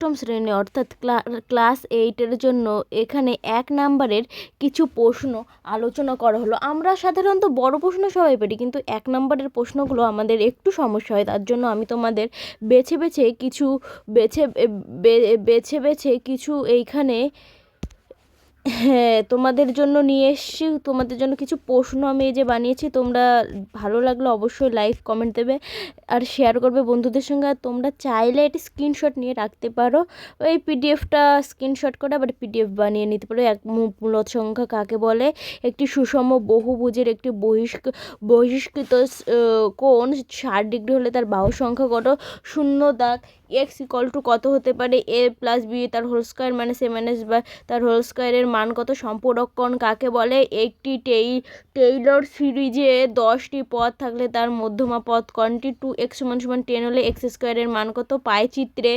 অষ্টম শ্রেণী অর্থাৎ ক্লাস 8-এর জন্য এখানে 1 নাম্বারের কিছু প্রশ্ন আলোচনা করা হলো। আমরা সাধারণত বড় প্রশ্ন সবাই পারি, কিন্তু 1 নাম্বারের প্রশ্নগুলো আমাদের একটু সমস্যা হয়। তার জন্য আমি তোমাদের বেছে বেছে কিছু এইখানে তোমাদের জন্য নিয়ে এসেছি। তোমাদের জন্য কিছু প্রশ্ন আমি এই যে বানিয়েছি। তোমরা ভালো লাগলে অবশ্যই লাইক কমেন্ট দেবে আর শেয়ার করবে বন্ধুদের সঙ্গে। আর তোমরা চাইলে এটি স্ক্রিনশট নিয়ে রাখতে পারো, ওই পিডিএফটা স্ক্রিনশট করে আবার পিডিএফ বানিয়ে নিতে পারো। এক মূলদ সংখ্যা কাকে বলে? একটি সুষম বহুভুজের একটি বহিষ্কৃত কোণ 60 ডিগ্রি হলে তার বাহু সংখ্যা কত? শূন্য দাগ। x = কত হতে পারে? a + b তার হোল স্কয়ার - a - b তার হোল স্কয়ারের মান কত? সম্পূরক কোণ কাকে বলে? একটি টেইলর সিরিজে 10টি পদ থাকলে তার মধ্যমা পদ কোনটি? 2x = 10 হলে x² এর মান কত? পাই চিত্রে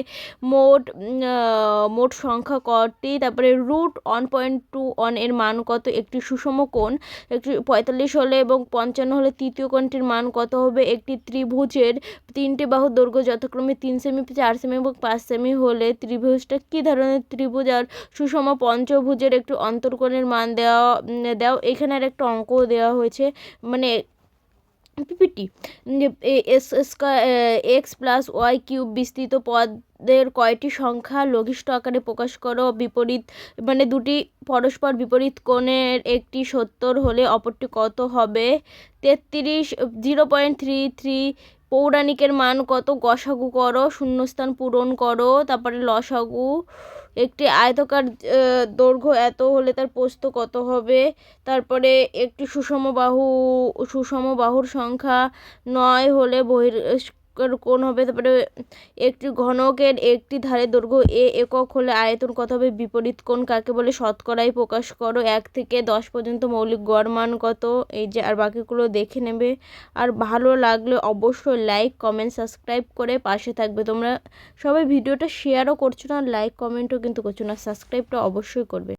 মোট সংখ্যা কটি? তারপরে √1.21 এর মান কত? একটি সুষম কোণ একটি 45 হলে এবং 55 হলে তৃতীয় কোণটির মান কত হবে? একটি ত্রিভুজের 3টি বাহুর দৈর্ঘ্য যথাক্রমে 3 সেমি, 4 সেমি এবং 5 সেমি হলে ত্রিভুজটা কী ধরনের ত্রিভুজ? আর সুষম পঞ্চভুজের একটি অন্তর্কোণের মান দাও। এখানে আর একটা অঙ্ক দেওয়া হয়েছে, মানে পিপিটি। x + y³ বিস্তৃত পদের কয়টি সংখ্যা লঘিষ্ঠ আকারে প্রকাশ করো? বিপরীত দুটি পরস্পর বিপরীত কোণের একটি 70 হলে অপরটি কত হবে? 0.33। পৌরাণিকের মান কত? গসাগু করো, শূন্যস্থান পূরণ করো। তারপরে লসাগু। একটি আয়তকার দৈর্ঘ্য এত হলে তার প্রস্থ কত হবে? তারপরে একটি সুষম বাহুর সংখ্যা 9 হলে বহিষ্কার কোণ হবে। তারপরে একটি ঘনকের একটি ধারের দৈর্ঘ্য a একক হলে আয়তন কত হবে? বিপরীত কোণ কাকে বলে? শতকরায় প্রকাশ করো। 1 থেকে 10 পর্যন্ত মৌলিক গড় মান কত? এই যে, আর বাকিগুলো দেখে নেবে। আর ভালো লাগলে অবশ্যই লাইক কমেন্ট সাবস্ক্রাইব করে পাশে থাকবে। তোমরা সবাই ভিডিওটা শেয়ারও করছো না, লাইক কমেন্টও কিন্তু করছো না, সাবস্ক্রাইবটা অবশ্যই করবে।